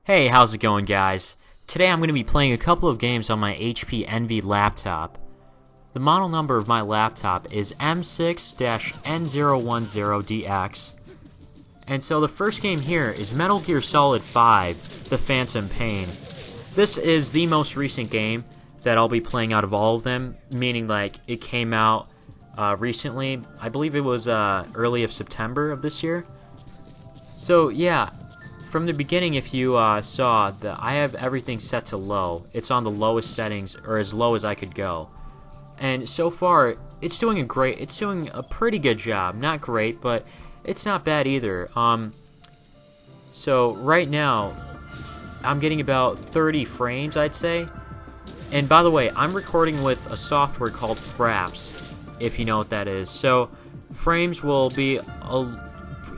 Hey, how's it going, guys? Today I'm going to be playing a couple of games on my HP Envy laptop. The model number of my laptop is M6-N010DX. And so the first game here is Metal Gear Solid 5, The Phantom Pain. This is the most recent game that I'll be playing out of all of them, meaning like it came out recently. I believe it was early of September of this year. So yeah. From the beginning, if you saw that I have everything set to low, it's on the lowest settings, or as low as I could go. And so far, it's doing a pretty good job. Not great, but it's not bad either. So right now, I'm getting about 30 frames, I'd say. And by the way, I'm recording with a software called Fraps, if you know what that is. So frames will be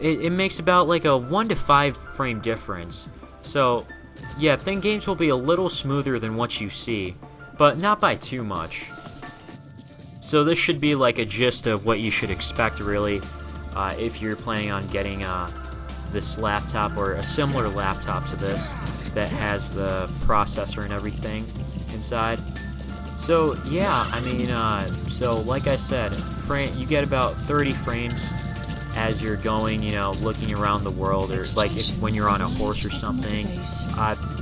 it makes about like a 1 to 5 frame difference. So yeah, games will be a little smoother than what you see, but not by too much. So this should be like a gist of what you should expect, really, if you're planning on getting this laptop or a similar laptop to this that has the processor and everything inside. So yeah, I mean, so like I said, you get about 30 frames as you're going, you know, looking around the world, or like when you're on a horse or something.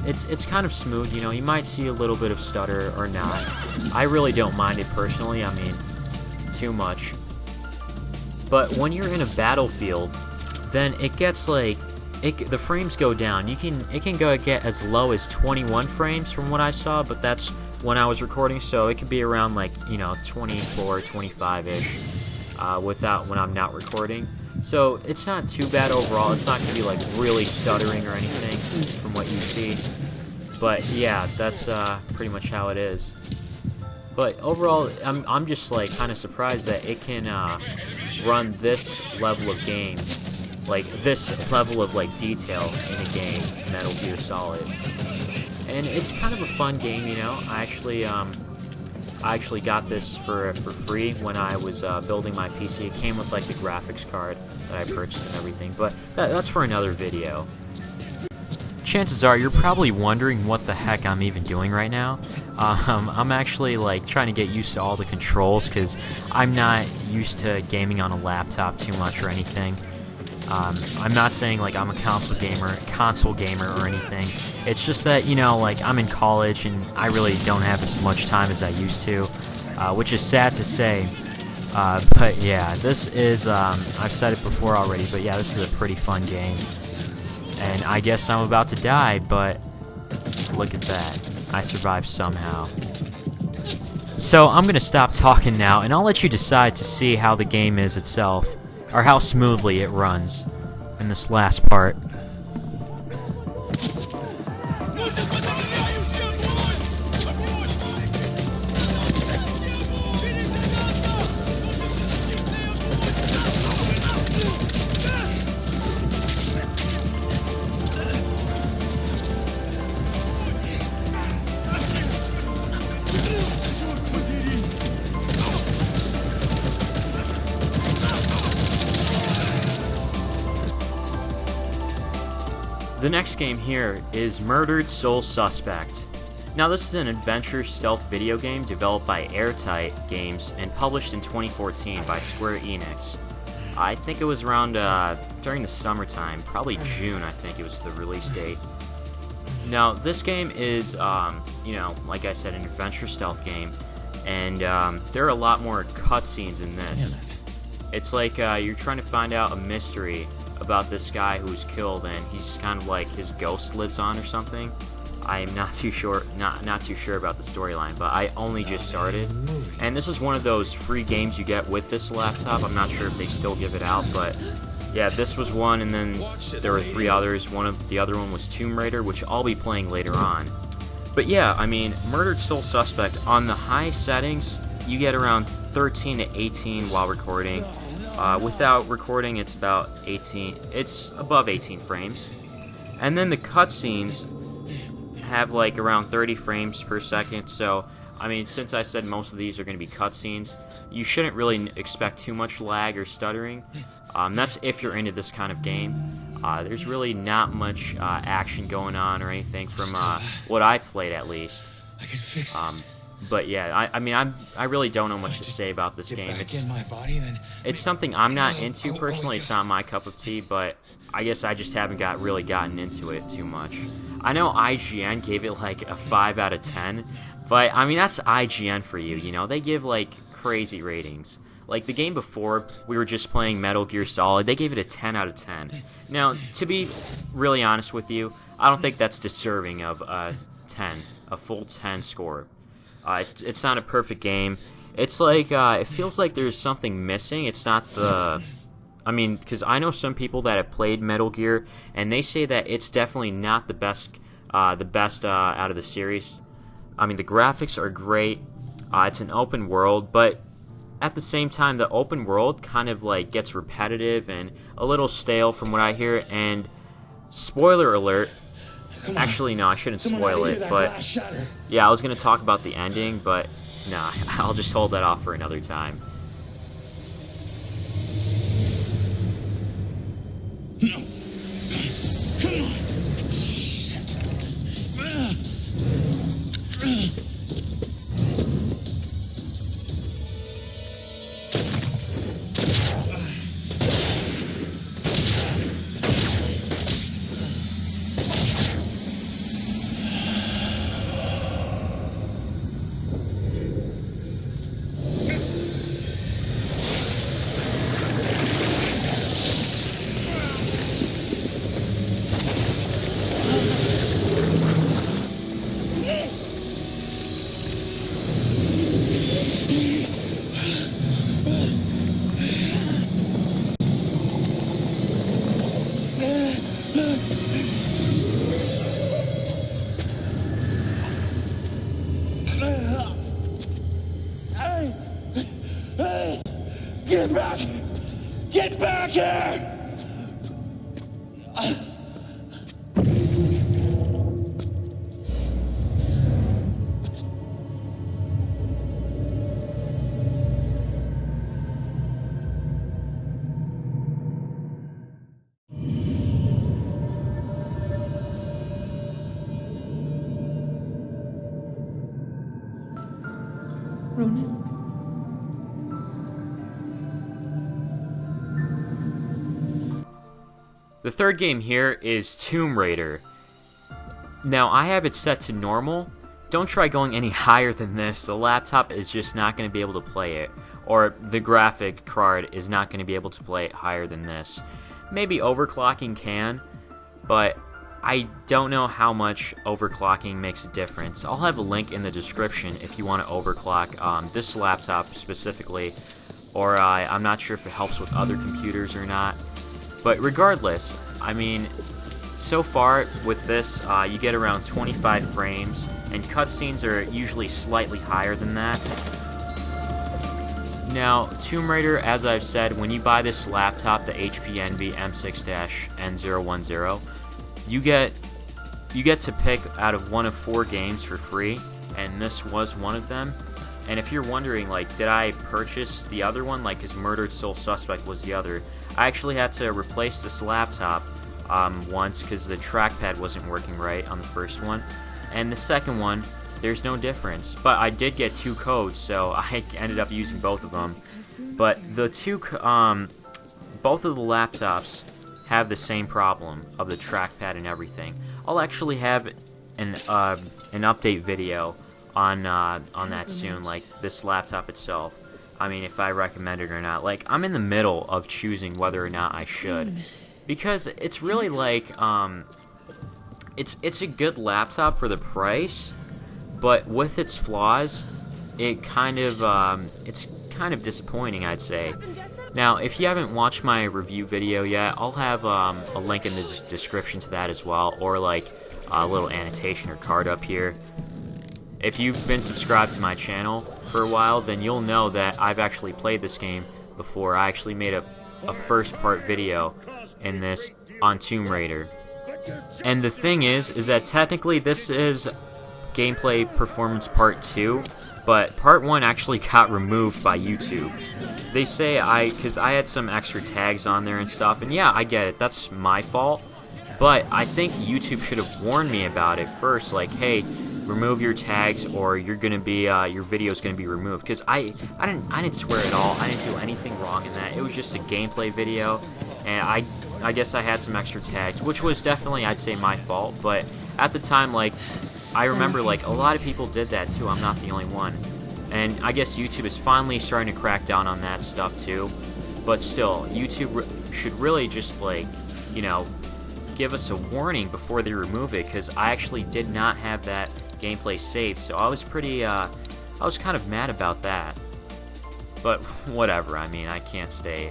It's kind of smooth, you know. You might see a little bit of stutter or not. I really don't mind it personally. I mean, too much. But when you're in a battlefield, then it gets like the frames go down. It can get as low as 21 frames from what I saw, but that's when I was recording, so it could be around like, you know, 24, 25-ish when I'm not recording. So it's not too bad overall. It's not going to be like really stuttering or anything from what you see. But yeah, that's pretty much how it is. But overall, I'm just like kind of surprised that it can run this level of game, like this level of like detail in a game, Metal Gear Solid. And it's kind of a fun game, you know. I actually got this for free when I was building my PC. It came with like the graphics card that I purchased and everything, but that's for another video. Chances are you're probably wondering what the heck I'm even doing right now. I'm actually like trying to get used to all the controls because I'm not used to gaming on a laptop too much or anything. I'm not saying like I'm a console gamer or anything. It's just that, you know, like I'm in college and I really don't have as much time as I used to, which is sad to say. But yeah, this is, I've said it before already, but yeah, this is a pretty fun game. And I guess I'm about to die, but look at that. I survived somehow. So I'm going to stop talking now, and I'll let you decide to see how the game is itself, or how smoothly it runs in this last part. The next game here is Murdered Soul Suspect. Now this is an adventure stealth video game developed by Airtight Games and published in 2014 by Square Enix. I think it was around during the summertime, probably June I think it was the release date. Now this game is, you know, like I said, an adventure stealth game, and there are a lot more cutscenes in this. It's like you're trying to find out a mystery about this guy who's killed, and he's kind of like his ghost lives on or something. I'm not too sure about the storyline, but I only just started. And this is one of those free games you get with this laptop. I'm not sure if they still give it out, but yeah, this was one, and then there were 3 others. The other one was Tomb Raider, which I'll be playing later on. But yeah, I mean, Murdered Soul Suspect, on the high settings, you get around 13 to 18 while recording. Without recording, it's about 18. It's above 18 frames. And then the cutscenes have like around 30 frames per second. So, I mean, since I said most of these are going to be cutscenes, you shouldn't really expect too much lag or stuttering. That's if you're into this kind of game. There's really not much action going on or anything from what I've played, at least. I can fix this. But yeah, I mean, I really don't know much to say about this game. It's something I'm not into personally. It's not my cup of tea, but I guess I just haven't really gotten into it too much. I know IGN gave it like a 5 out of 10, but I mean, that's IGN for you, you know? They give like crazy ratings. Like the game before, we were just playing Metal Gear Solid, they gave it a 10 out of 10. Now, to be really honest with you, I don't think that's deserving of a 10, a full 10 score. It's not a perfect game. It's like, it feels like there's something missing. It's not the... I mean, because I know some people that have played Metal Gear, and they say that it's definitely not the best out of the series. I mean, the graphics are great. It's an open world, but at the same time, the open world kind of like gets repetitive and a little stale from what I hear. And spoiler alert. Actually, no, I shouldn't spoil it, but yeah, I was going to talk about the ending, but nah, I'll just hold that off for another time. No. Come on. Get back! Get back here! Ronan? The third game here is Tomb Raider. Now, I have it set to normal. Don't try going any higher than this. The laptop is just not going to be able to play it. Or the graphic card is not going to be able to play it higher than this. Maybe overclocking can, but I don't know how much overclocking makes a difference. I'll have a link in the description if you want to overclock this laptop specifically, or I'm not sure if it helps with other computers or not. But regardless, I mean, so far with this, you get around 25 frames, and cutscenes are usually slightly higher than that. Now, Tomb Raider, as I've said, when you buy this laptop, the HP Envy M6-N010, you get to pick out of one of 4 games for free, and this was one of them. And if you're wondering, like, did I purchase the other one? Like, his Murdered Soul Suspect was the other. I actually had to replace this laptop once because the trackpad wasn't working right on the first one. And the second one, there's no difference. But I did get 2 codes, so I ended up using both of them. But the both of the laptops have the same problem of the trackpad and everything. I'll actually have an update video on that soon, like this laptop itself. I mean, if I recommend it or not. Like, I'm in the middle of choosing whether or not I should, because it's really like it's a good laptop for the price, but with its flaws, it's kind of disappointing, I'd say. Now, if you haven't watched my review video yet, I'll have a link in the description to that as well, or like a little annotation or card up here. If you've been subscribed to my channel for a while, then you'll know that I've actually played this game before. I actually made a first part video in this on Tomb Raider. And the thing is that technically this is gameplay performance part 2, but part 1 actually got removed by YouTube. they say because I had some extra tags on there and stuff, and yeah, I get it, that's my fault, but I think YouTube should have warned me about it first, like, hey, remove your tags or you're gonna be, your video's gonna be removed, because I didn't swear at all, I didn't do anything wrong in that, it was just a gameplay video, and I guess I had some extra tags, which was definitely, I'd say, my fault, but at the time, like, I remember, like, a lot of people did that too, I'm not the only one. And I guess YouTube is finally starting to crack down on that stuff too. But still, YouTube should really just, like, you know, give us a warning before they remove it, because I actually did not have that gameplay saved. So I was pretty, I was kind of mad about that. But whatever, I mean, I can't stay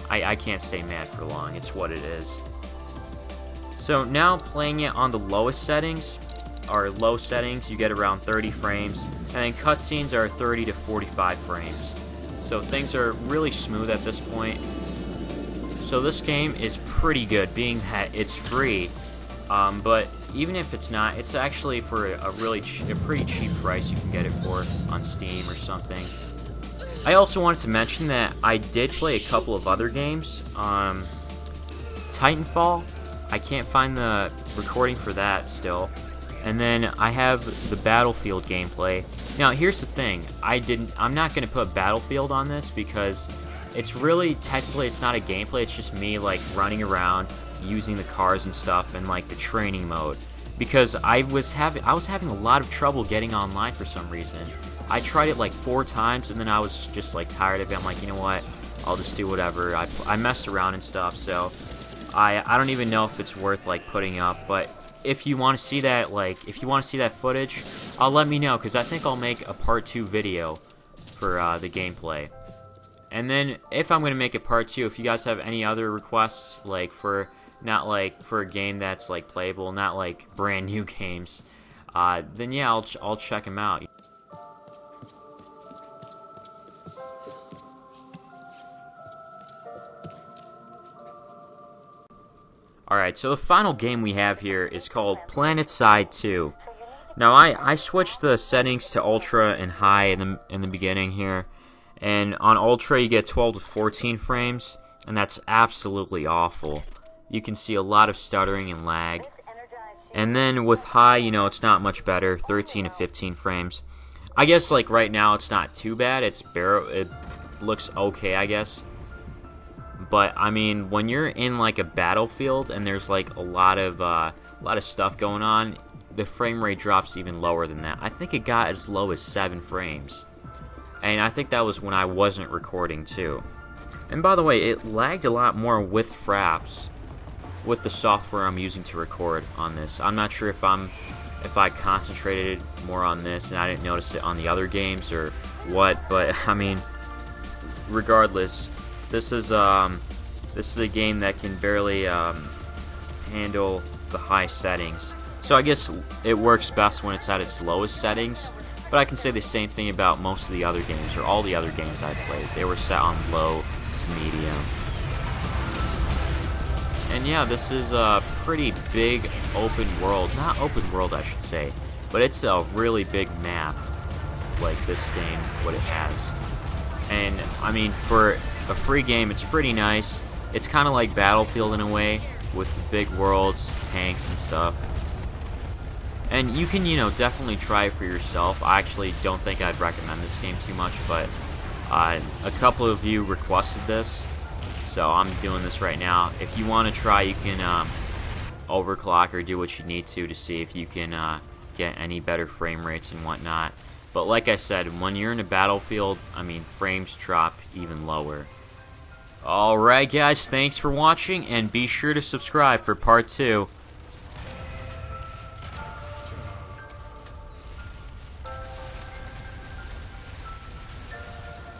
mad for long. It's what it is. So now playing it on the lowest settings, or low settings, you get around 30 frames. And then cutscenes are 30 to 45 frames. So things are really smooth at this point. So this game is pretty good, being that it's free. But even if it's not, it's actually for a pretty cheap price you can get it for on Steam or something. I also wanted to mention that I did play a couple of other games. Titanfall, I can't find the recording for that still. And then I have the Battlefield gameplay. Now here's the thing, I'm not going to put Battlefield on this because it's really, technically it's not a gameplay, it's just me like running around, using the cars and stuff, and like the training mode. Because I was having a lot of trouble getting online for some reason. I tried it like 4 times and then I was just like tired of it. I'm like, you know what, I'll just do whatever. I messed around and stuff, so I don't even know if it's worth like putting up, but if you want to see that, footage, let me know, because I think I'll make a part 2 video for the gameplay. And then if I'm going to make a part 2, if you guys have any other requests, like for a game that's like playable, not like brand new games, then yeah, I'll check them out. Alright, so the final game we have here is called PlanetSide 2. Now, I switched the settings to Ultra and High in the beginning here. And on Ultra, you get 12 to 14 frames, and that's absolutely awful. You can see a lot of stuttering and lag. And then with High, you know, it's not much better, 13 to 15 frames. I guess, like, right now, it's not too bad. It looks okay, I guess. But I mean, when you're in like a battlefield and there's like a lot of stuff going on, the frame rate drops even lower than that. I think it got as low as 7 frames, and I think that was when I wasn't recording too. And by the way, it lagged a lot more with Fraps, with the software I'm using to record on this. I'm not sure if I concentrated more on this and I didn't notice it on the other games or what, but I mean, regardless. This is a game that can barely handle the high settings. So I guess it works best when it's at its lowest settings. But I can say the same thing about most of the other games, or all the other games I played. They were set on low to medium. And yeah, this is a pretty big open world. Not open world, I should say. But it's a really big map, like this game, what it has. And, I mean, for a free game, it's pretty nice. It's kind of like Battlefield in a way, with the big worlds, tanks and stuff. And you can, you know, definitely try it for yourself. I actually don't think I'd recommend this game too much, but a couple of you requested this, so I'm doing this right now. If you want to try, you can overclock or do what you need to see if you can get any better frame rates and whatnot. But like I said, when you're in a battlefield, I mean, frames drop even lower. Alright guys, thanks for watching, and be sure to subscribe for part 2.